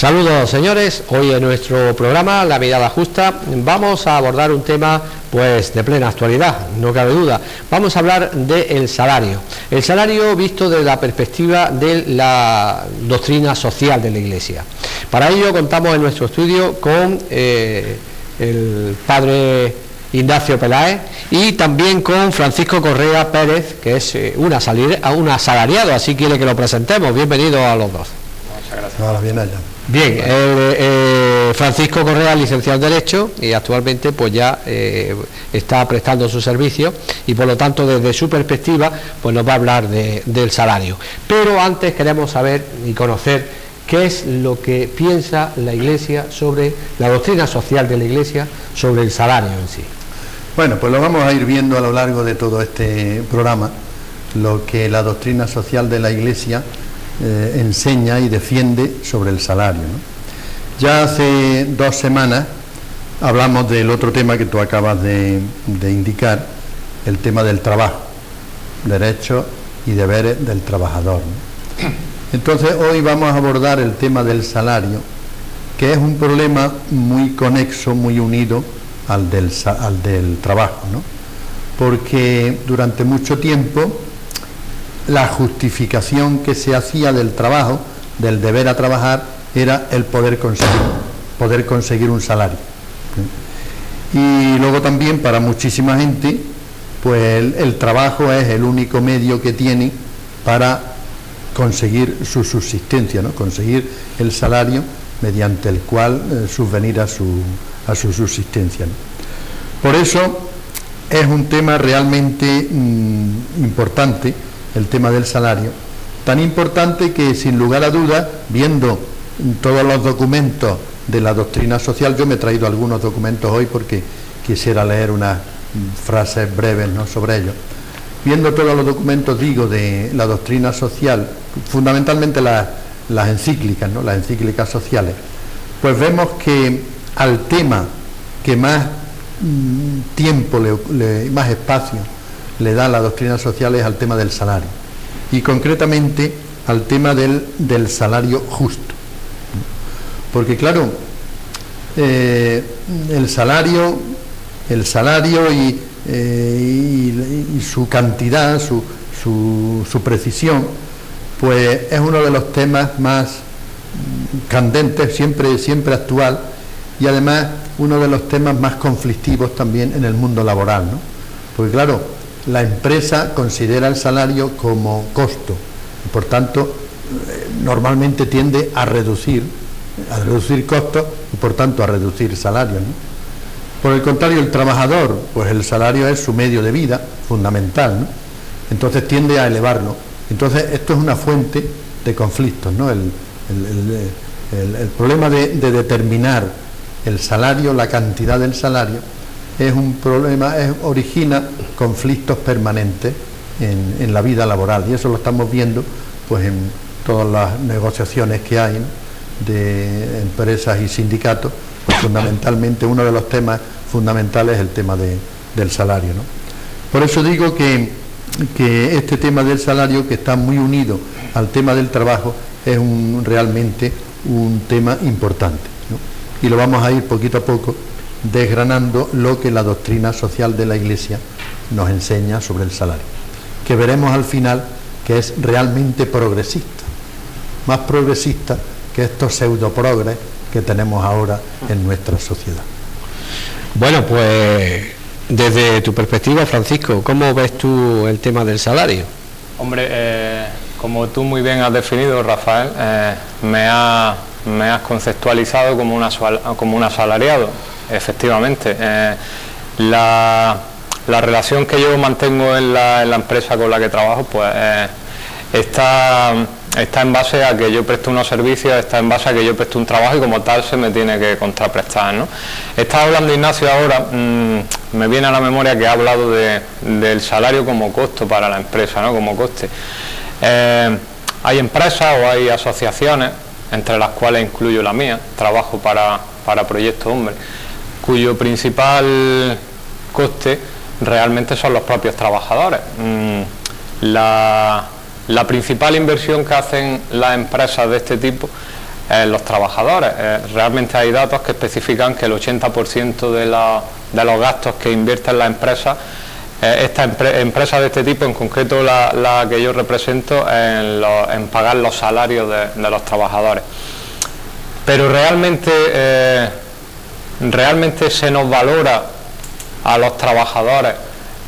Saludos, señores. Hoy en nuestro programa La Mirada Justa vamos a abordar un tema pues de plena actualidad, no cabe duda. Vamos a hablar del salario. El salario visto desde la perspectiva de la doctrina social de la Iglesia. Para ello contamos en nuestro estudio con el padre Ignacio Peláez y también con Francisco Correa Pérez, que es un asalariado, así quiere que lo presentemos. Bienvenido a los dos. Muchas gracias. Ahora bien allá. Bien, Francisco Correa, licenciado en Derecho, y actualmente pues ya está prestando su servicio y por lo tanto desde su perspectiva pues nos va a hablar del salario. Pero antes queremos saber y conocer qué es lo que piensa la Iglesia sobre la doctrina social de la Iglesia sobre el salario en sí. Bueno, pues lo vamos a ir viendo a lo largo de todo este programa, lo que la doctrina social de la Iglesia enseña y defiende sobre el salario, ¿no? Ya hace 2 semanas hablamos del otro tema que tú acabas de indicar, el tema del trabajo, derechos y deberes del trabajador, ¿no? Entonces hoy vamos a abordar el tema del salario, que es un problema muy conexo, muy unido al del trabajo, ¿no? Porque durante mucho tiempo la justificación que se hacía del trabajo, del deber a trabajar, era el poder conseguir un salario. Y luego también para muchísima gente, pues el trabajo es el único medio que tiene para conseguir su subsistencia, ¿no? Conseguir el salario mediante el cual subvenir a su subsistencia, ¿no? Por eso es un tema realmente importante, el tema del salario, tan importante que sin lugar a dudas, viendo todos los documentos de la doctrina social, yo me he traído algunos documentos hoy porque quisiera leer unas frases breves, ¿no?, sobre ello. Viendo todos los documentos, digo, de la doctrina social, fundamentalmente las encíclicas, ¿no?, las encíclicas sociales, pues vemos que al tema que más tiempo, más espacio le da la doctrina social es al tema del salario, y concretamente al tema del salario justo. Porque claro, el salario y su cantidad, su precisión, pues es uno de los temas más candentes, siempre actual, y además uno de los temas más conflictivos también en el mundo laboral, ¿no? Porque claro, la empresa considera el salario como costo y por tanto normalmente tiende a reducir costos y por tanto a reducir salarios, ¿no? Por el contrario, el trabajador, pues el salario es su medio de vida fundamental, ¿no? Entonces tiende a elevarlo. Entonces esto es una fuente de conflictos, ¿no? El problema de determinar el salario, la cantidad del salario, es un problema, origina conflictos permanentes en la vida laboral, y eso lo estamos viendo pues en todas las negociaciones que hay, ¿no?, de empresas y sindicatos. Pues fundamentalmente uno de los temas fundamentales es el tema del salario, ¿no? Por eso digo que este tema del salario, que está muy unido al tema del trabajo, es realmente un tema importante, ¿no? Y lo vamos a ir poquito a poco desgranando lo que la doctrina social de la Iglesia nos enseña sobre el salario, que veremos al final que es realmente progresista, más progresista que estos pseudoprogres que tenemos ahora en nuestra sociedad. Bueno, pues desde tu perspectiva, Francisco, ¿cómo ves tú el tema del salario? Hombre, como tú muy bien has definido, Rafael, me has conceptualizado como un asalariado. Efectivamente, la relación que yo mantengo en la empresa con la que trabajo, pues está en base a que yo presto unos servicios, está en base a que yo presto un trabajo y como tal se me tiene que contraprestar, ¿no? Estaba hablando Ignacio ahora, me viene a la memoria que ha hablado del salario como costo para la empresa, ¿no?, como coste. Hay empresas o hay asociaciones, entre las cuales incluyo la mía, trabajo para Proyecto Hombre, cuyo principal coste realmente son los propios trabajadores. La principal inversión que hacen las empresas de este tipo los trabajadores. Realmente hay datos que especifican que el 80% de los gastos que invierten las empresas, empresas de este tipo, en concreto la que yo represento, en pagar los salarios de los trabajadores. Pero realmente se nos valora a los trabajadores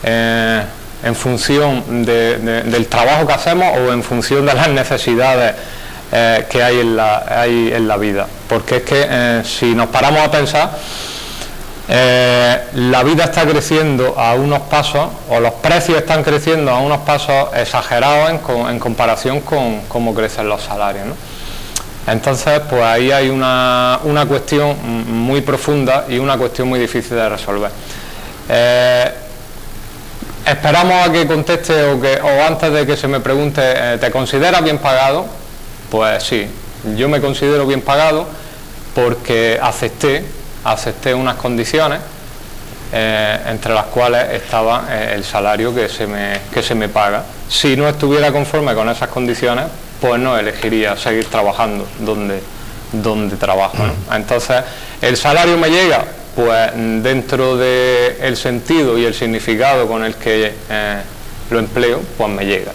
en función del trabajo que hacemos o en función de las necesidades que hay en la vida. Porque es que si nos paramos a pensar, la vida está creciendo a unos pasos, o los precios están creciendo a unos pasos exagerados en comparación con cómo crecen los salarios, ¿no? Entonces, pues ahí hay una cuestión muy profunda y una cuestión muy difícil de resolver. Esperamos a que conteste o antes de que se me pregunte, ¿te consideras bien pagado? Pues sí, yo me considero bien pagado porque acepté unas condiciones entre las cuales estaba el salario que se me paga. Si no estuviera conforme con esas condiciones, pues no elegiría seguir trabajando donde trabajo, ¿no? Entonces, ¿el salario me llega? Pues dentro del sentido y el significado con el que lo empleo, pues me llega.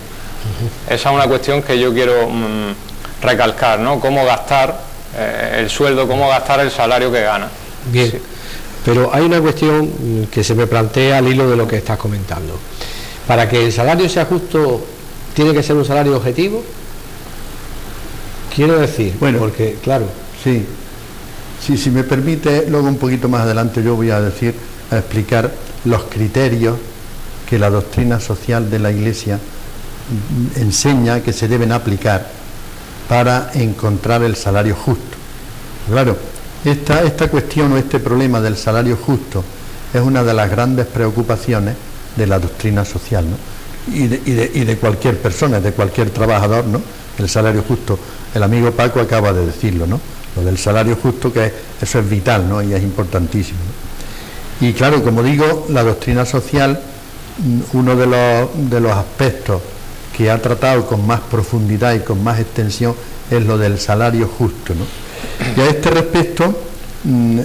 Esa es una cuestión que yo quiero recalcar, ¿no? Cómo gastar el sueldo, cómo gastar el salario que gana. Bien, sí. Pero hay una cuestión que se me plantea al hilo de lo que estás comentando. Para que el salario sea justo, ¿tiene que ser un salario objetivo? Quiero decir, bueno, porque claro. Sí, si me permite, luego un poquito más adelante yo voy a explicar los criterios que la doctrina social de la Iglesia enseña que se deben aplicar para encontrar el salario justo. Claro, esta cuestión o este problema del salario justo es una de las grandes preocupaciones de la doctrina social, ¿no? Y de cualquier persona, de cualquier trabajador, ¿no? El salario justo, el amigo Paco acaba de decirlo, ¿no? Lo del salario justo, que eso es vital, ¿no? Y es importantísimo, ¿no? Y claro, como digo, la doctrina social, uno de los aspectos que ha tratado con más profundidad y con más extensión es lo del salario justo, ¿no? Y a este respecto,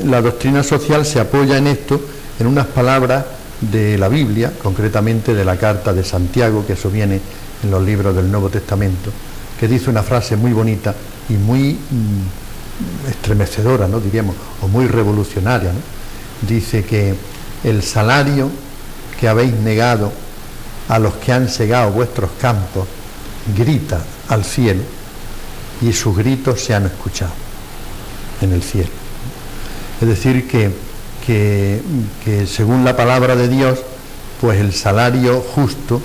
la doctrina social se apoya en esto, en unas palabras de la Biblia, concretamente de la carta de Santiago, que eso viene en los libros del Nuevo Testamento, que dice una frase muy bonita y muy estremecedora, ¿no? Diríamos, o muy revolucionaria, ¿no? Dice que el salario que habéis negado a los que han segado vuestros campos grita al cielo, y sus gritos se han escuchado en el cielo. Es decir, que según la palabra de Dios, pues el salario justo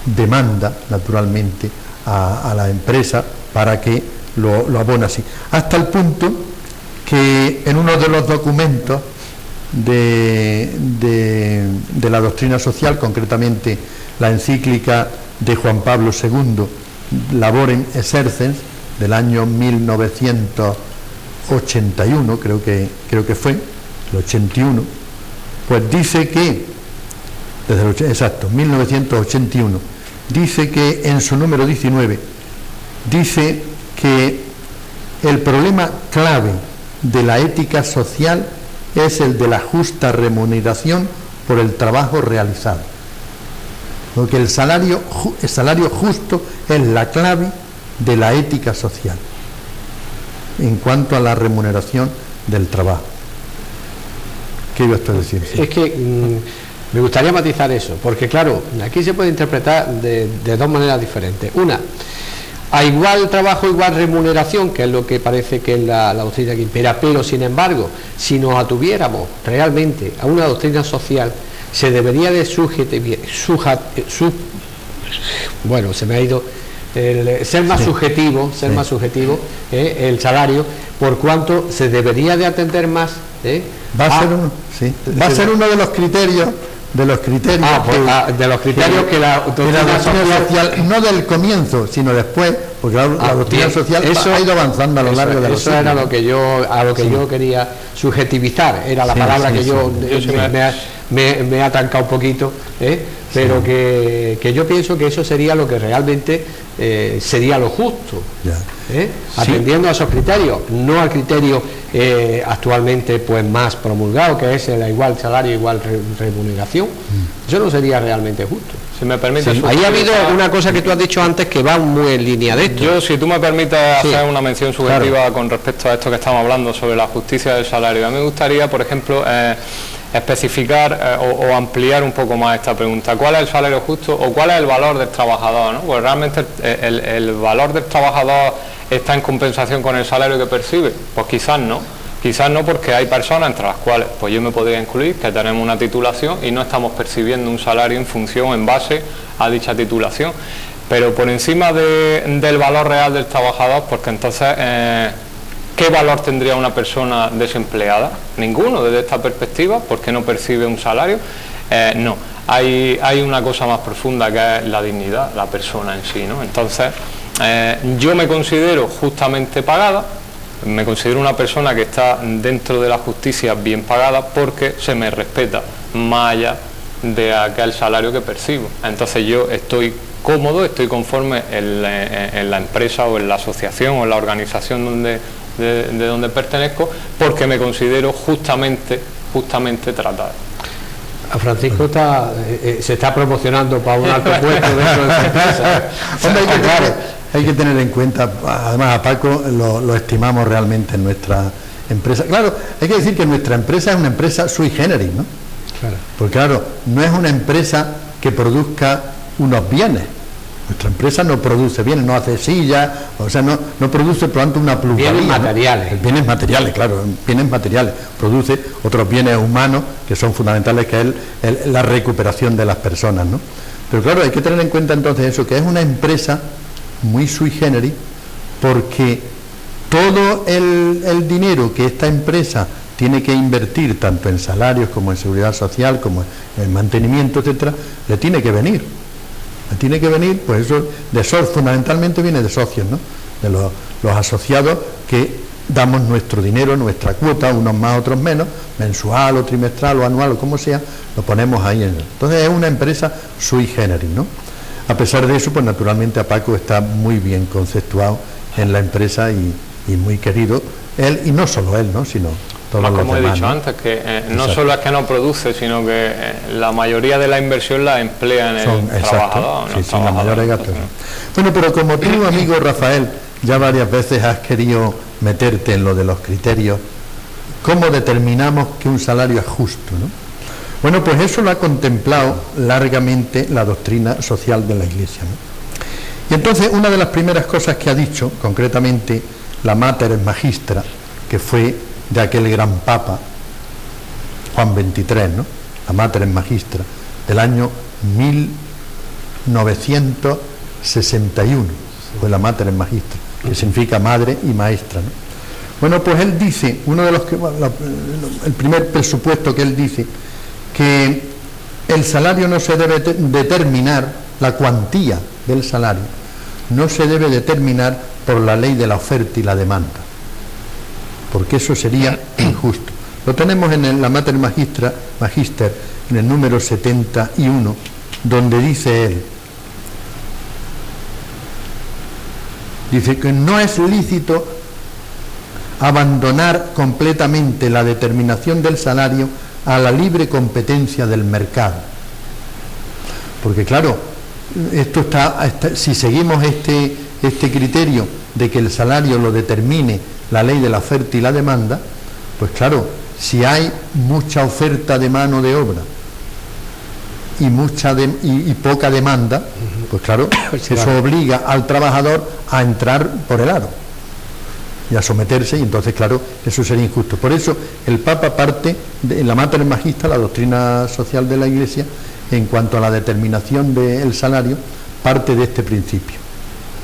demanda naturalmente a la empresa para que lo abone así. Hasta el punto que en uno de los documentos de la doctrina social, concretamente la encíclica de Juan Pablo II, Laborem Exercens, del año 1981, creo que fue, el 81, pues dice que, desde 1981, dice que en su número 19, dice que el problema clave de la ética social es el de la justa remuneración por el trabajo realizado. Porque el salario justo es la clave de la ética social en cuanto a la remuneración del trabajo. ¿Qué iba a decir? Sí. Es que me gustaría matizar eso, porque claro, aquí se puede interpretar de dos maneras diferentes. Una, a igual trabajo, igual remuneración, que es lo que parece que es la doctrina que impera, pero sin embargo, si nos atuviéramos realmente a una doctrina social, se debería de ser más subjetivo, más subjetivo el salario, por cuanto se debería de atender más. Va a ser uno de los criterios. De los criterios que la doctrina social, no del comienzo, sino después, porque la doctrina social ha ido avanzando a lo largo de los siglos. Eso era lo que yo quería subjetivizar, era la palabra que me ha trancado un poquito, pero que yo pienso que eso sería lo que realmente sería lo justo. Ya. atendiendo a esos criterios, no al criterio actualmente pues más promulgado, que es el igual salario, igual remuneración. Eso no sería realmente justo. Si me permite, ahí ha habido una cosa que tú has dicho antes que va muy en línea de esto. Yo, si tú me permites hacer una mención subjetiva con respecto a esto que estamos hablando sobre la justicia del salario, a mí me gustaría, por ejemplo, especificar o ampliar un poco más esta pregunta. ¿Cuál es el salario justo o cuál es el valor del trabajador, ¿no? Pues realmente el valor del trabajador está en compensación con el salario que percibe. Pues quizás no, porque hay personas entre las cuales pues yo me podría incluir, que tenemos una titulación y no estamos percibiendo un salario en función, en base a dicha titulación, pero por encima del valor real del trabajador, porque entonces ¿qué valor tendría una persona desempleada? Ninguno desde esta perspectiva, porque no percibe un salario. No, hay una cosa más profunda que es la dignidad, la persona en sí, ¿no? Entonces, yo me considero justamente pagada, me considero una persona que está dentro de la justicia bien pagada porque se me respeta más allá de aquel salario que percibo. Entonces yo estoy cómodo, estoy conforme en la empresa o en la asociación o en la organización de donde pertenezco, porque me considero justamente tratado. A Francisco se está promocionando para un alto puesto dentro de esa empresa. Hombre, hay que tener en cuenta, además a Paco lo estimamos realmente en nuestra empresa. Claro, hay que decir que nuestra empresa es una empresa sui generis, ¿no? Claro. Porque claro, no es una empresa que produzca unos bienes. Nuestra empresa no produce bienes, no hace sillas, o sea, no produce por lo tanto una plusvalía. Bienes materiales. ¿no? Bienes materiales, claro, bienes materiales. Produce otros bienes humanos que son fundamentales, que es la recuperación de las personas, ¿no? Pero claro, hay que tener en cuenta entonces eso, que es una empresa muy sui generis, porque todo el dinero que esta empresa tiene que invertir, tanto en salarios como en seguridad social, como en mantenimiento, etcétera, le tiene que venir. Tiene que venir, pues eso, fundamentalmente viene de socios, ¿no? De los asociados que damos nuestro dinero, nuestra cuota, unos más, otros menos, mensual o trimestral o anual o como sea, lo ponemos ahí. Entonces es una empresa sui generis, ¿no? A pesar de eso, pues naturalmente a Paco está muy bien conceptuado en la empresa y muy querido, él, y no solo él, ¿no? Sino todos los como demás, he dicho, ¿no? Antes, que no solo es que no produce, sino que la mayoría de la inversión la emplea en el trabajador. Sí, la mayoría gastos. Bueno, pero como tú, amigo Rafael, ya varias veces has querido meterte en lo de los criterios, ¿cómo determinamos que un salario es justo, ¿no? Bueno, pues eso lo ha contemplado largamente la doctrina social de la Iglesia, ¿no? Y entonces una de las primeras cosas que ha dicho, concretamente la Mater Magistra, que fue de aquel gran Papa, Juan XXIII, ¿no? La Mater Magistra, del año 1961, fue la Mater Magistra, que significa madre y maestra, ¿no? Bueno, pues él dice, el primer presupuesto que él dice, que el salario no se debe determinar, la cuantía del salario no se debe determinar por la ley de la oferta y la demanda, porque eso sería injusto. Lo tenemos en la Mater Magister, en el número 71, donde dice él, dice que no es lícito abandonar completamente la determinación del salario a la libre competencia del mercado. Porque claro, esto si seguimos este criterio de que el salario lo determine la ley de la oferta y la demanda, pues claro, si hay mucha oferta de mano de obra y poca demanda, pues claro, eso obliga al trabajador a entrar por el aro y a someterse, y entonces claro, eso sería injusto. Por eso el Papa parte de la Mater Magistra, la doctrina social de la Iglesia, en cuanto a la determinación del salario, parte de este principio,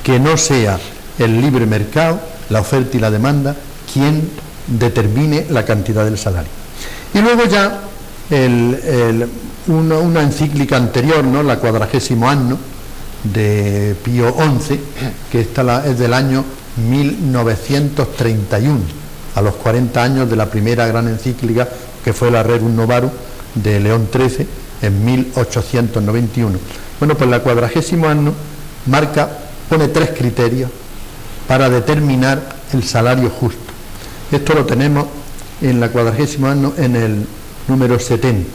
que no sea el libre mercado, la oferta y la demanda, quien determine la cantidad del salario. Y luego ya una encíclica anterior, ¿no? La 40º Anno de Pío XI, que es del año 1931, a los 40 años de la primera gran encíclica, que fue la Rerum Novarum de León XIII en 1891. Bueno, pues la 40º Anno pone 3 criterios para determinar el salario justo. Esto lo tenemos en la 40º año, en el número 70.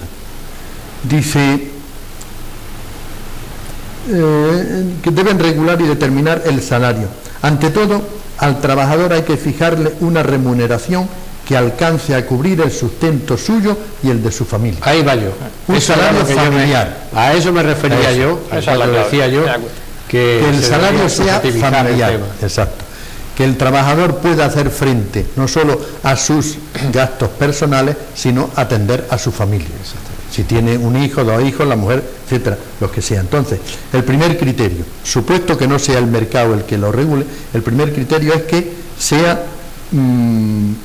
Dice que deben regular y determinar el salario. Ante todo, al trabajador hay que fijarle una remuneración que alcance a cubrir el sustento suyo y el de su familia. Ahí va yo. Un salario familiar. A eso me refería yo, cuando decía yo que el salario sea familiar. Exacto. Que el trabajador pueda hacer frente no solo a sus gastos personales, sino atender a su familia. Si tiene un hijo, 2 hijos, la mujer, etcétera, los que sea. Entonces, el primer criterio, supuesto que no sea el mercado el que lo regule, el primer criterio es que sea un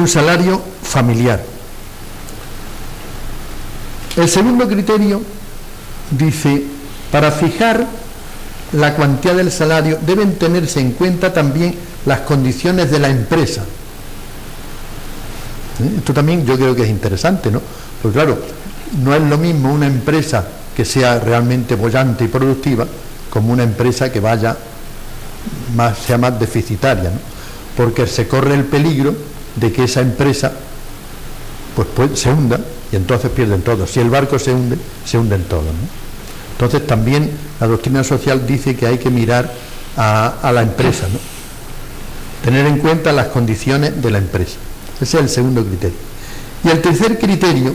salario familiar. El segundo criterio dice, para fijar la cuantía del salario deben tenerse en cuenta también las condiciones de la empresa. Esto también yo creo que es interesante, ¿no? Pues claro, no es lo mismo una empresa que sea realmente bollante y productiva como una empresa que sea más deficitaria, ¿no? Porque se corre el peligro de que esa empresa pues se hunda y entonces pierden todo. Si el barco se hunde, se hunden todos, ¿no? Entonces también la doctrina social dice que hay que mirar a la empresa, ¿no? Tener en cuenta las condiciones de la empresa. Ese es el segundo criterio. Y el tercer criterio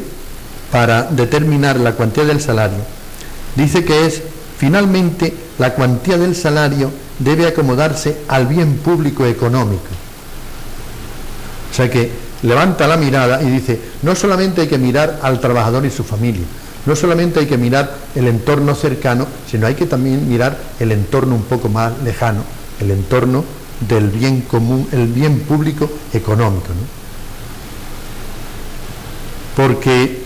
para determinar la cuantía del salario dice que es, finalmente, la cuantía del salario debe acomodarse al bien público económico. O sea que levanta la mirada y dice, no solamente hay que mirar al trabajador y su familia, no solamente hay que mirar el entorno cercano, sino hay que también mirar el entorno un poco más lejano, el entorno del bien común, el bien público económico, ¿no? Porque,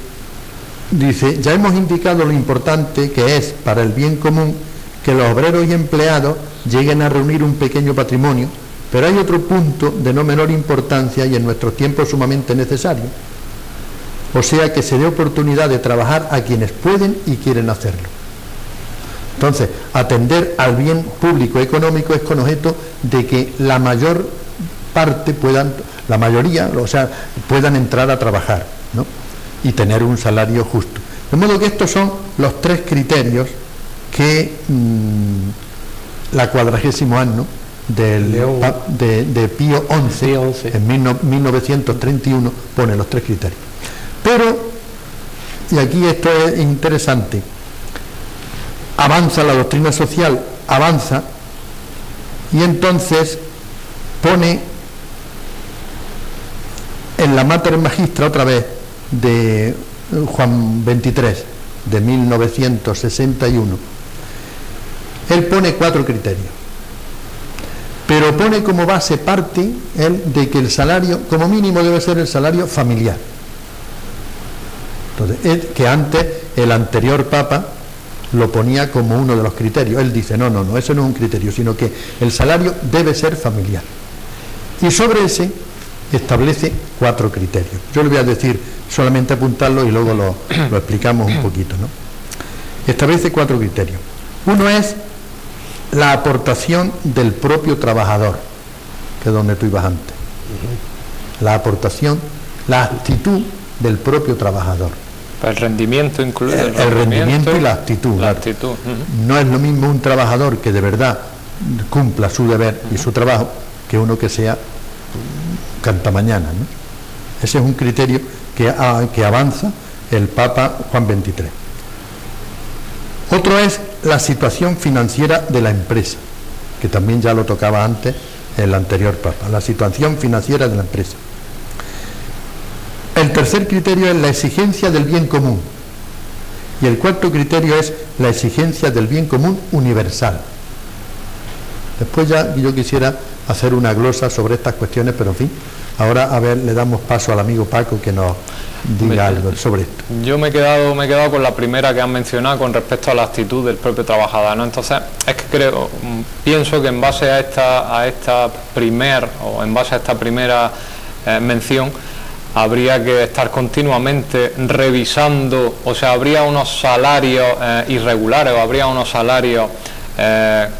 dice, ya hemos indicado lo importante que es para el bien común que los obreros y empleados lleguen a reunir un pequeño patrimonio, pero hay otro punto de no menor importancia y en nuestros tiempos sumamente necesario. O sea, que se dé oportunidad de trabajar a quienes pueden y quieren hacerlo. Entonces, atender al bien público económico es con objeto de que la mayor parte la mayoría, o sea, puedan entrar a trabajar, ¿no? Y tener un salario justo. De modo que estos son los 3 criterios que la 40º año de Pío XI en 1931 pone los 3 criterios. Pero, y aquí esto es interesante, avanza la doctrina social, avanza, y entonces pone en la Mater Magistra otra vez de Juan XXIII de 1961, él pone 4 criterios, pero pone como base parte él de que el salario como mínimo debe ser el salario familiar. Entonces, que antes el anterior Papa lo ponía como uno de los criterios. Él dice, no, eso no es un criterio, sino que el salario debe ser familiar. Y sobre ese establece 4 criterios. Yo le voy a decir, solamente apuntarlo y luego lo explicamos un poquito, ¿no? Establece 4 criterios. Uno es la aportación del propio trabajador, que es donde tú ibas antes. La aportación, la actitud del propio trabajador. El rendimiento incluye el rendimiento y la actitud. La actitud. No es lo mismo un trabajador que de verdad cumpla su deber y su trabajo que uno que sea cantamañana, ¿no? Ese es un criterio que avanza el Papa Juan XXIII. Otro es la situación financiera de la empresa, que también ya lo tocaba antes el anterior Papa, la situación financiera de la empresa. El tercer criterio es la exigencia del bien común. Y el cuarto criterio es la exigencia del bien común universal. Después ya yo quisiera hacer una glosa sobre estas cuestiones, pero en fin, ahora a ver, le damos paso al amigo Paco que nos diga algo sobre esto. Yo me he quedado con la primera que han mencionado con respecto a la actitud del propio trabajador, ¿no? Entonces, es que pienso que en base a esta primera mención, habría que estar continuamente revisando, o sea, habría unos salarios irregulares o habría unos salarios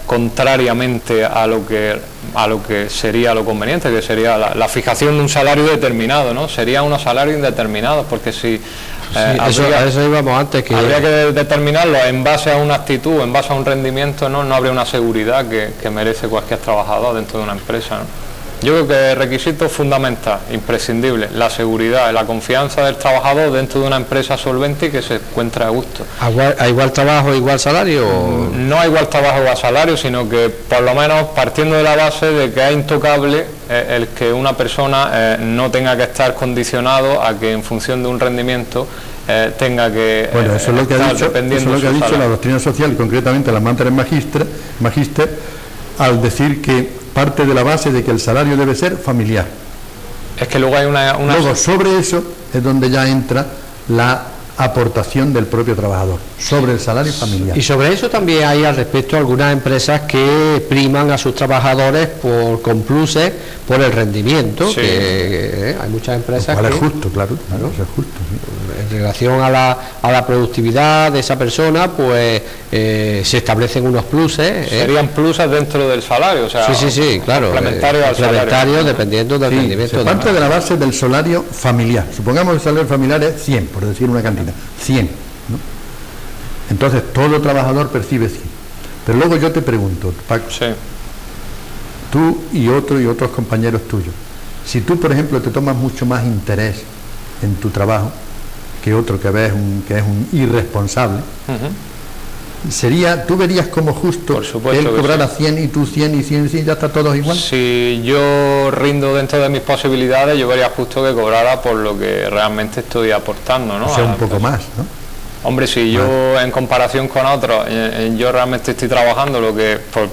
contrariamente a lo que a lo que sería lo conveniente, que sería la fijación de un salario determinado, ¿no? Sería unos salarios indeterminados, porque si a eso íbamos antes, que habría que determinarlo en base a una actitud, en base a un rendimiento, no habría una seguridad que merece cualquier trabajador dentro de una empresa, ¿no? Yo creo que el requisito fundamental, imprescindible, la seguridad, la confianza del trabajador dentro de una empresa solvente y que se encuentre a gusto. ¿A igual trabajo, igual salario? No a igual trabajo, igual salario, sino que por lo menos partiendo de la base de que es intocable el que una persona no tenga que estar condicionado a que en función de un rendimiento tenga que bueno, eso es lo que ha dicho, la doctrina social, concretamente la Mater Magister, al decir que parte de la base de que el salario debe ser familiar. Es que luego hay Luego, sobre eso es donde ya entra la aportación del propio trabajador, sobre el salario familiar. Y sobre eso también hay al respecto algunas empresas que priman a sus trabajadores con pluses por el rendimiento, sí. Que hay muchas empresas que... es justo, claro, eso es justo. Sí. En relación a la productividad de esa persona, pues se establecen unos pluses. Serían pluses dentro del salario, o sea, sí, claro. Complementarios al salario, dependiendo del rendimiento. Se parte de la base del salario familiar. Supongamos que el salario familiar es 100, por decir una cantidad. 100, ¿no? Entonces todo trabajador percibe 100. Pero luego yo te pregunto, Paco, sí. Tú y otros compañeros tuyos, si tú, por ejemplo, te tomas mucho más interés en tu trabajo que otro que es un irresponsable, tú verías como justo que él cobrara 100 y tú 100 y 100 y ya está todos igual. Si yo rindo dentro de mis posibilidades, yo vería justo que cobrara por lo que realmente estoy aportando, ¿no? O sea, un poco más, ¿no? Hombre, si yo en comparación con otros, yo realmente estoy trabajando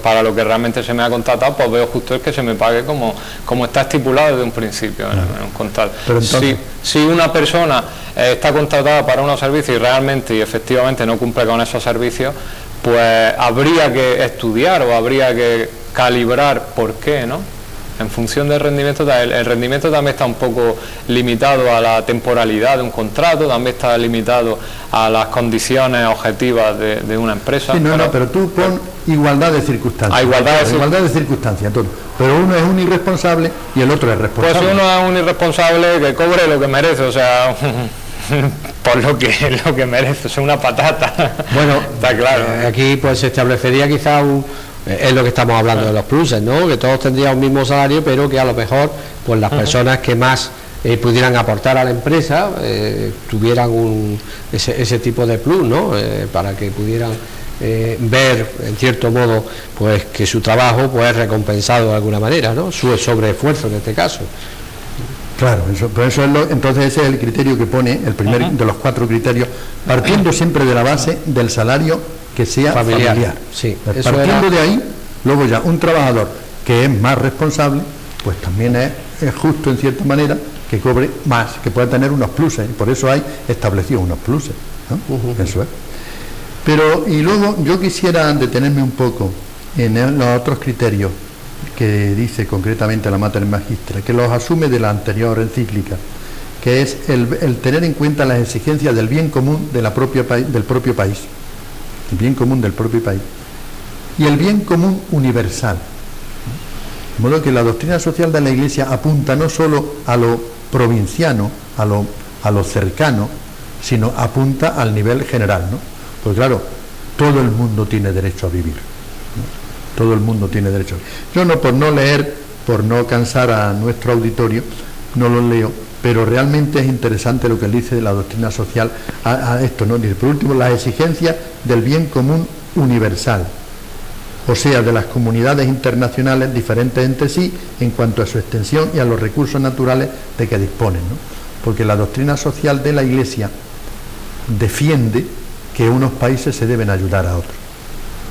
para lo que realmente se me ha contratado, pues veo justo el que se me pague como está estipulado desde un principio en un contrato. Pero entonces... si una persona está contratada para unos servicios y realmente y efectivamente no cumple con esos servicios, pues habría que estudiar o habría que calibrar por qué, ¿no? En función del rendimiento, el rendimiento también está un poco limitado a la temporalidad de un contrato, también está limitado a las condiciones objetivas de una empresa. Sí, pero tú pon igualdad de circunstancias. Igualdad de circunstancias, todo. Pero uno es un irresponsable y el otro es responsable. Pues uno es un irresponsable que cobre lo que merece, o sea... por lo que merece, es una patata. Bueno, está claro. Aquí pues se establecería quizá es lo que estamos hablando de los pluses, ¿no? Que todos tendrían un mismo salario, pero que a lo mejor pues las personas que más pudieran aportar a la empresa tuvieran ese tipo de plus, ¿no? Para que pudieran ver en cierto modo pues que su trabajo pues es recompensado de alguna manera, ¿no? Su sobreesfuerzo en este caso. Claro, entonces ese es el criterio que pone, el primer de los 4 criterios, partiendo siempre de la base del salario que sea familiar. Sí, partiendo de ahí, luego ya un trabajador que es más responsable, pues también es justo en cierta manera que cobre más, que pueda tener unos pluses, y por eso hay establecido unos pluses, ¿no? Eso es. Pero, y luego yo quisiera detenerme un poco en los otros criterios que dice concretamente la Mater Magistra, que los asume de la anterior encíclica, que es el tener en cuenta las exigencias del bien común del propio país, el bien común del propio país, y el bien común universal. De modo que la doctrina social de la Iglesia apunta no solo a lo provinciano, a lo cercano, sino apunta al nivel general, ¿no? Pues claro, todo el mundo tiene derecho a vivir, ¿no? Todo el mundo tiene derecho a vivir. Yo no, por no leer, por no cansar a nuestro auditorio, no lo leo, pero realmente es interesante lo que dice de la doctrina social a esto, ¿no? Dice, por último, las exigencias del bien común universal, o sea, de las comunidades internacionales diferentes entre sí en cuanto a su extensión y a los recursos naturales de que disponen, ¿no? Porque la doctrina social de la Iglesia defiende que unos países se deben ayudar a otros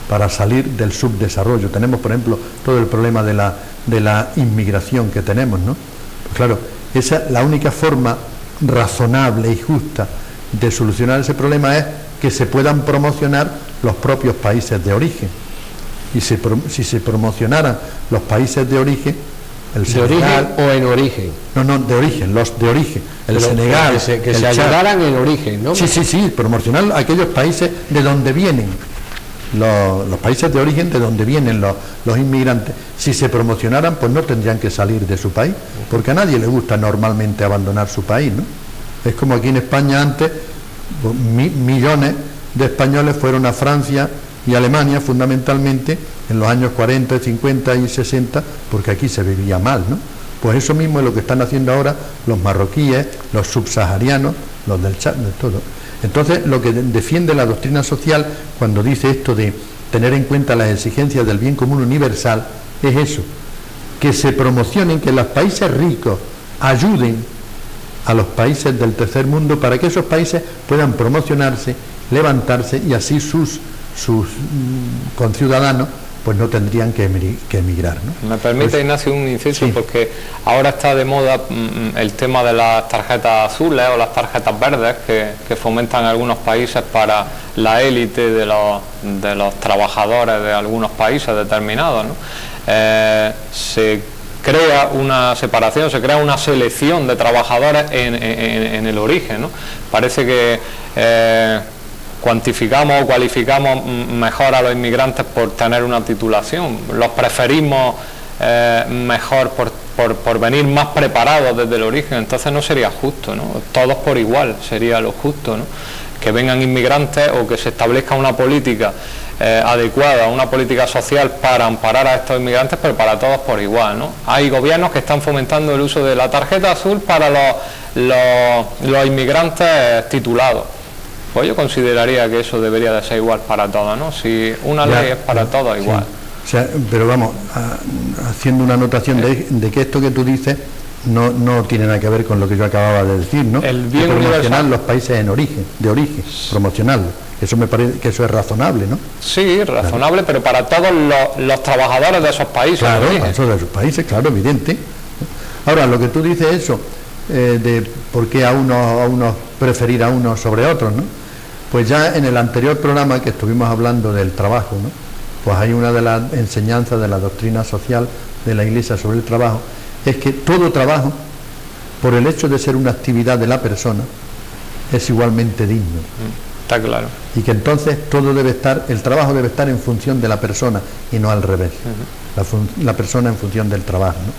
para salir del subdesarrollo. Tenemos, por ejemplo, todo el problema de la inmigración que tenemos, ¿no? Pues claro, esa la única forma razonable y justa de solucionar ese problema es que se puedan promocionar los propios países de origen. Y si se promocionaran los países de origen, ¿De Senegal, origen o en origen? No, de origen, los de origen. El Senegal, que se ayudaran en origen, ¿no? Sí, promocionar aquellos países de donde vienen los países de origen de donde vienen los inmigrantes, si se promocionaran, pues no tendrían que salir de su país, porque a nadie le gusta normalmente abandonar su país, ¿no? Es como aquí en España antes, pues, millones de españoles fueron a Francia y Alemania fundamentalmente en los años 40, 50 y 60, porque aquí se vivía mal, ¿no? Pues eso mismo es lo que están haciendo ahora los marroquíes, los subsaharianos, los del Chad, de todo. Entonces, lo que defiende la doctrina social cuando dice esto de tener en cuenta las exigencias del bien común universal, es eso, que se promocionen, que los países ricos ayuden a los países del tercer mundo para que esos países puedan promocionarse, levantarse y así sus conciudadanos pues no tendrían que emigrar, ¿no? Me permite, pues, Ignacio, un inciso, sí, porque ahora está de moda el tema de las tarjetas azules o las tarjetas verdes que fomentan algunos países para la élite de los trabajadores de algunos países determinados, ¿no? Se crea una separación, se crea una selección de trabajadores en el origen, ¿no? Parece que cuantificamos o cualificamos mejor a los inmigrantes por tener una titulación, los preferimos mejor por venir más preparados desde el origen, entonces no sería justo, ¿no? Todos por igual sería lo justo, ¿no? Que vengan inmigrantes o que se establezca una política adecuada, una política social para amparar a estos inmigrantes, pero para todos por igual, ¿no? Hay gobiernos que están fomentando el uso de la tarjeta azul para los inmigrantes titulados. Pues yo consideraría que eso debería de ser igual para todos, ¿no? Si una ley es para todos, igual. Sí. O sea, pero vamos, haciendo una anotación de que esto que tú dices no tiene nada que ver con lo que yo acababa de decir, ¿no? El bien promocionar universal. Los países de origen, promocionarlos. Eso me parece que eso es razonable, ¿no? Sí, razonable, claro, pero para todos los trabajadores de esos países. Claro, de esos países, claro, evidente. Ahora, lo que tú dices eso, de por qué a unos preferir a unos sobre otros, ¿no? Pues ya en el anterior programa que estuvimos hablando del trabajo, ¿no? Pues hay una de las enseñanzas de la doctrina social de la Iglesia sobre el trabajo, es que todo trabajo, por el hecho de ser una actividad de la persona, es igualmente digno. Está claro. Y que entonces el trabajo debe estar en función de la persona y no al revés. La persona en función del trabajo, ¿no?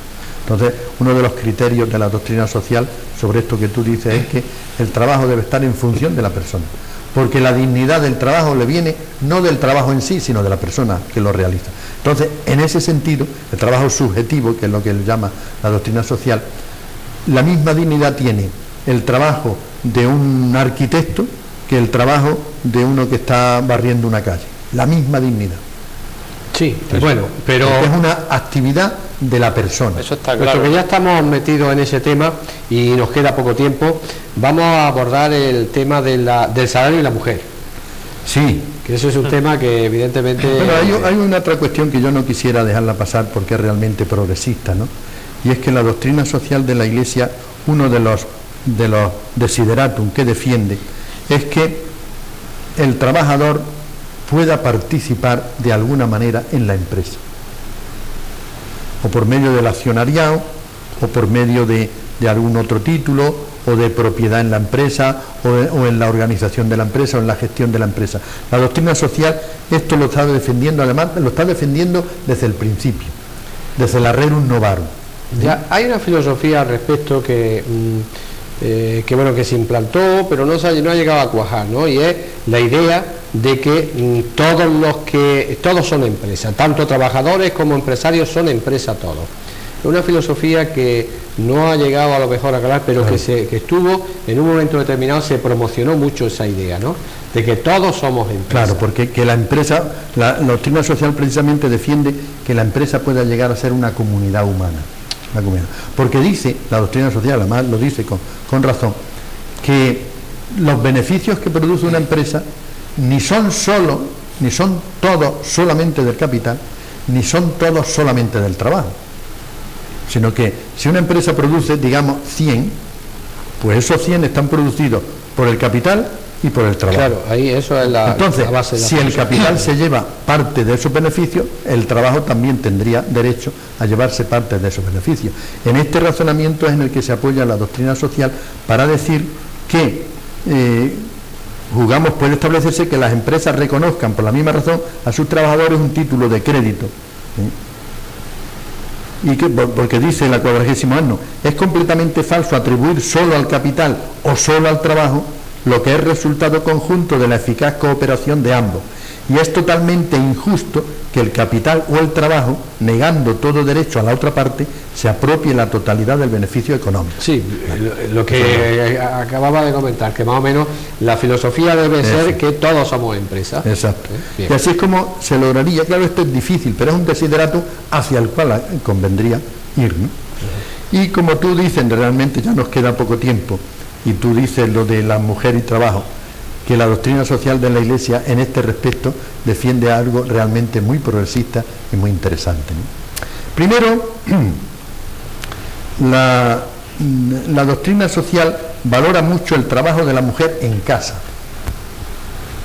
Entonces, uno de los criterios de la doctrina social sobre esto que tú dices es que el trabajo debe estar en función de la persona, porque la dignidad del trabajo le viene no del trabajo en sí, sino de la persona que lo realiza. Entonces, en ese sentido, el trabajo subjetivo, que es lo que él llama la doctrina social, la misma dignidad tiene el trabajo de un arquitecto que el trabajo de uno que está barriendo una calle. La misma dignidad. Sí, bueno, pero es una actividad de la persona. Eso está claro. Puesto que ya estamos metidos en ese tema y nos queda poco tiempo, vamos a abordar el tema del salario y la mujer. Sí. Que eso es un tema que evidentemente... Bueno, hay una otra cuestión que yo no quisiera dejarla pasar porque es realmente progresista, ¿no? Y es que la doctrina social de la Iglesia, uno de los desideratum que defiende, es que el trabajador pueda participar de alguna manera en la empresa, o por medio del accionariado, o por medio de algún otro título, o de propiedad en la empresa, o en la organización de la empresa, o en la gestión de la empresa. La doctrina social esto lo está defendiendo, además lo está defendiendo desde el principio, desde el Rerum Novarum. Ya hay una filosofía al respecto que se implantó, pero no ha llegado a cuajar, ¿no? Y es la idea de que todos son empresas, tanto trabajadores como empresarios son empresas todos. Es una filosofía que no ha llegado a lo mejor a calar, pero claro, que estuvo en un momento determinado, se promocionó mucho esa idea, ¿no? De que todos somos empresas. Claro, porque que la empresa, la doctrina social precisamente defiende que la empresa pueda llegar a ser una comunidad humana. Porque dice, la doctrina social además lo dice con razón, que los beneficios que produce una empresa ni son todos solamente del capital, ni son todos solamente del trabajo, sino que si una empresa produce, digamos, 100, pues esos 100 están producidos por el capital y por el trabajo. Claro, ahí eso es la base de la si el capital se lleva parte de esos beneficios, el trabajo también tendría derecho a llevarse parte de esos beneficios. En este razonamiento es en el que se apoya la doctrina social para decir que puede establecerse que las empresas reconozcan por la misma razón a sus trabajadores un título de crédito. Y que, porque dice la 40º año, es completamente falso atribuir solo al capital o solo al trabajo lo que es resultado conjunto de la eficaz cooperación de ambos. Y es totalmente injusto que el capital o el trabajo, negando todo derecho a la otra parte, se apropie la totalidad del beneficio económico. Sí, lo que acababa de comentar, que más o menos la filosofía debe ser que todos somos empresas. Exacto. Y así es como se lograría. Claro, esto es difícil, pero es un desiderato hacia el cual convendría ir, ¿no? Y como tú dices, realmente ya nos queda poco tiempo, y tú dices lo de la mujer y trabajo, que la doctrina social de la Iglesia en este respecto defiende algo realmente muy progresista y muy interesante, ¿no? Primero, la doctrina social valora mucho el trabajo de la mujer en casa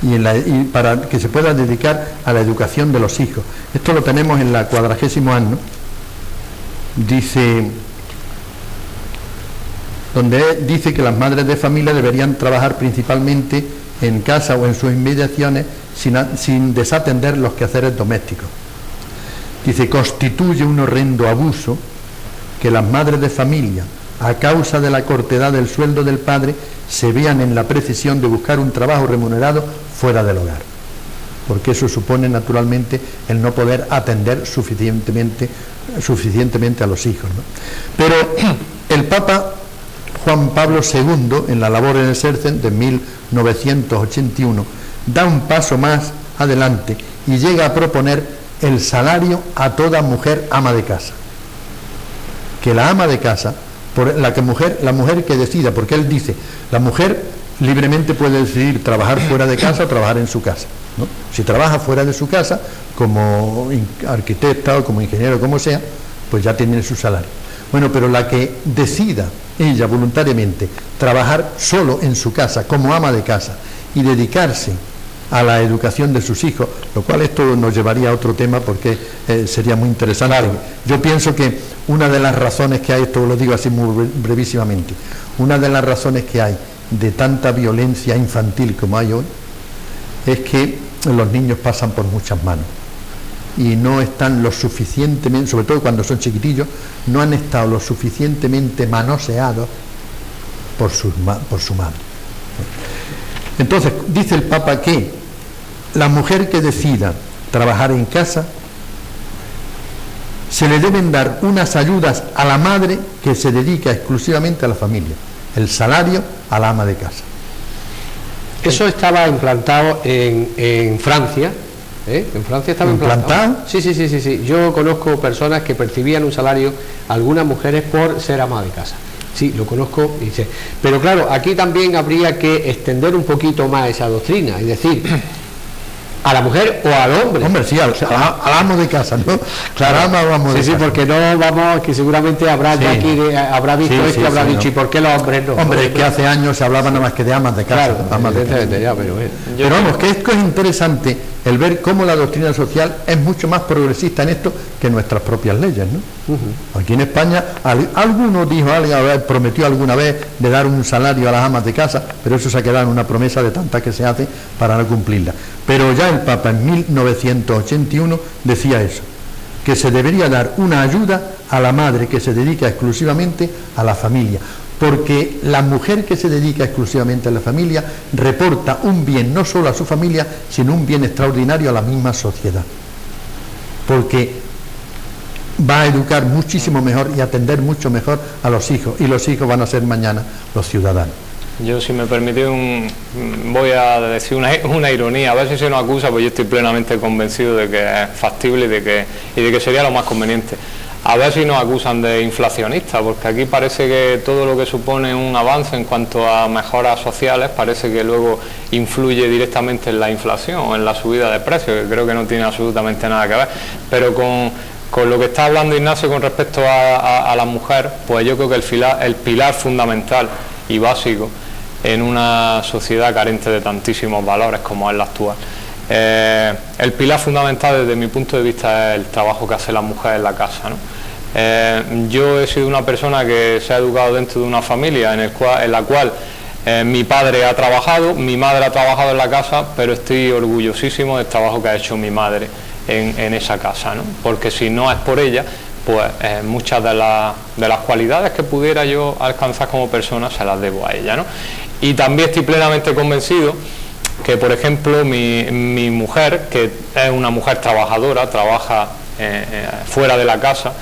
y para que se pueda dedicar a la educación de los hijos. Esto lo tenemos en la 40º año, donde dice que las madres de familia deberían trabajar principalmente en casa o en sus inmediaciones sin desatender los quehaceres domésticos. Dice, constituye un horrendo abuso que las madres de familia, a causa de la cortedad del sueldo del padre, se vean en la precisión de buscar un trabajo remunerado fuera del hogar, porque eso supone naturalmente el no poder atender suficientemente a los hijos, ¿no? Pero el Papa Juan Pablo II, en la Labor Exercens de 1981, da un paso más adelante y llega a proponer el salario a toda mujer ama de casa. Que la ama de casa, la mujer que decida, porque él dice, la mujer libremente puede decidir trabajar fuera de casa o trabajar en su casa, ¿no? Si trabaja fuera de su casa, como arquitecta o como ingeniero, como sea, pues ya tiene su salario. Bueno, pero la que decida ella voluntariamente trabajar solo en su casa, como ama de casa, y dedicarse a la educación de sus hijos, lo cual esto nos llevaría a otro tema porque sería muy interesante. Claro. Yo pienso que una de las razones que hay, esto lo digo así muy brevísimamente, una de las razones que hay de tanta violencia infantil como hay hoy, es que los niños pasan por muchas manos y no están lo suficientemente, sobre todo cuando son chiquitillos, no han estado lo suficientemente manoseados por su madre. Entonces, dice el Papa que la mujer que decida trabajar en casa, se le deben dar unas ayudas a la madre que se dedica exclusivamente a la familia, el salario a la ama de casa. Eso estaba implantado en Francia. En Francia estaba implantado. Sí. Yo conozco personas que percibían un salario, algunas mujeres, por ser ama de casa. Sí, lo conozco. Pero claro, aquí también habría que extender un poquito más esa doctrina, es decir, a la mujer o al hombre. Hombre, sí, al amo de casa, ¿no? Claro, amo de casa. Sí, porque no vamos, que seguramente habrá ya aquí, habrá visto esto y habrá dicho, ¿y por qué los hombres no? Hombre, es que hace años se hablaba nada más que de amas de casa. Claro, amas de casa. Ya, pero vamos, que esto es interesante, el ver cómo la doctrina social es mucho más progresista en esto que nuestras propias leyes, ¿no? Aquí en España, alguno dijo, alguien prometió alguna vez de dar un salario a las amas de casa, pero eso se ha quedado en una promesa de tantas que se hace para no cumplirla. Pero ya el Papa en 1981 decía eso, que se debería dar una ayuda a la madre que se dedica exclusivamente a la familia, porque la mujer que se dedica exclusivamente a la familia reporta un bien no solo a su familia, sino un bien extraordinario a la misma sociedad, porque va a educar muchísimo mejor y atender mucho mejor a los hijos, y los hijos van a ser mañana los ciudadanos. Yo, si me permite, voy a decir una ironía, a ver si se nos acusa, pues yo estoy plenamente convencido de que es factible y de que sería lo más conveniente. A ver si nos acusan de inflacionistas, porque aquí parece que todo lo que supone un avance en cuanto a mejoras sociales parece que luego influye directamente en la inflación o en la subida de precios, que creo que no tiene absolutamente nada que ver. Pero con lo que está hablando Ignacio con respecto a la mujer, pues yo creo que el pilar fundamental y básico en una sociedad carente de tantísimos valores como es la actual. El pilar fundamental desde mi punto de vista es el trabajo que hace la mujer en la casa, ¿no? Yo he sido una persona que se ha educado dentro de una familia en la cual Mi padre ha trabajado, mi madre ha trabajado en la casa, pero estoy orgullosísimo del trabajo que ha hecho mi madre en esa casa, ¿no? Porque si no es por ella, pues muchas de las cualidades que pudiera yo alcanzar como persona se las debo a ella, ¿no? Y también estoy plenamente convencido que, por ejemplo, mi mujer, que es una mujer trabajadora, trabaja fuera de la casa,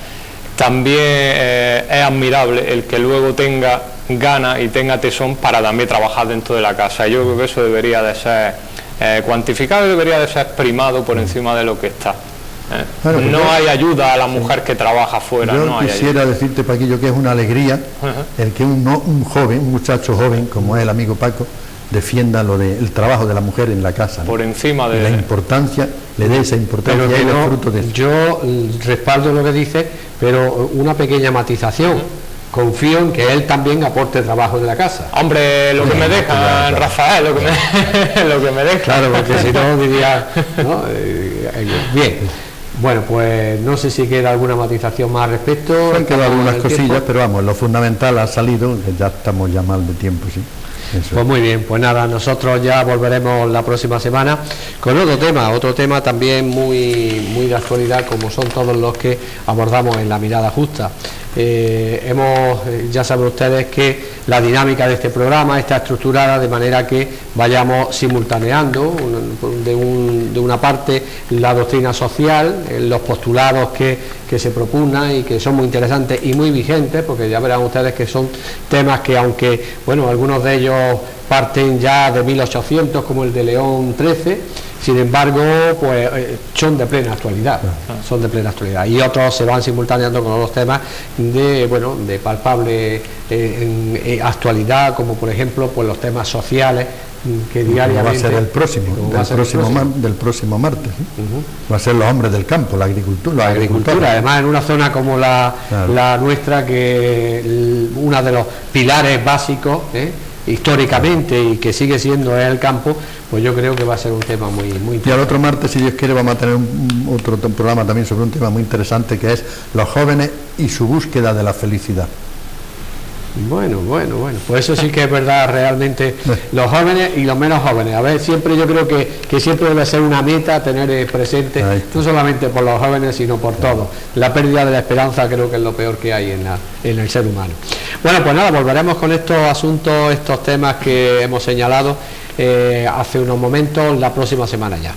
también es admirable el que luego tenga ganas y tenga tesón para también trabajar dentro de la casa. Yo creo que eso debería de ser cuantificado y debería de ser primado por encima de lo que está. Bueno, pues no hay ayuda a la mujer que trabaja fuera. Yo no hay quisiera ayuda. decirte, Paquillo, que es una alegría el que un joven, un muchacho joven, como es el amigo Paco, defienda lo del trabajo de la mujer en la casa, ¿no? Por encima de la importancia, le dé esa importancia. Pero que y no, fruto de eso. yo respaldo lo que dice, pero una pequeña matización. Confío en que él también aporte trabajo en la casa. Hombre, lo que me deja, Rafael, lo que me deja. Claro, porque si no diría, ¿no? Bien. Bueno, pues no sé si queda alguna matización más al respecto. Han quedado algunas cosillas, tiempo, pero vamos, lo fundamental ha salido, que ya estamos ya mal de tiempo, sí. Eso. Pues muy bien, pues nada, nosotros ya volveremos la próxima semana con otro tema también muy de actualidad, como son todos los que abordamos en La Mirada Justa. Ya saben ustedes que la dinámica de este programa está estructurada de manera que vayamos simultaneando de una parte la doctrina social, los postulados que se propugnan y que son muy interesantes y muy vigentes, porque ya verán ustedes que son temas que, aunque bueno, algunos de ellos parten ya de 1800, como el de León XIII, sin embargo, pues son de plena actualidad, y otros se van simultaneando con los temas de palpable actualidad, como por ejemplo pues los temas sociales que diariamente va a ser del próximo martes, ¿sí? Va a ser los hombres del campo, la agricultura, además en una zona como la nuestra, que uno de los pilares básicos históricamente y que sigue siendo el campo, pues yo creo que va a ser un tema muy interesante. Y al otro martes, si Dios quiere, vamos a tener otro programa también sobre un tema muy interesante, que es los jóvenes y su búsqueda de la felicidad. Bueno, pues eso sí que es verdad, realmente, los jóvenes y los menos jóvenes. A ver, siempre yo creo que siempre debe ser una meta tener presente, no solamente por los jóvenes, sino por todos. La pérdida de la esperanza creo que es lo peor que hay en el ser humano. Bueno, pues nada, volveremos con estos asuntos, estos temas que hemos señalado hace unos momentos, la próxima semana ya.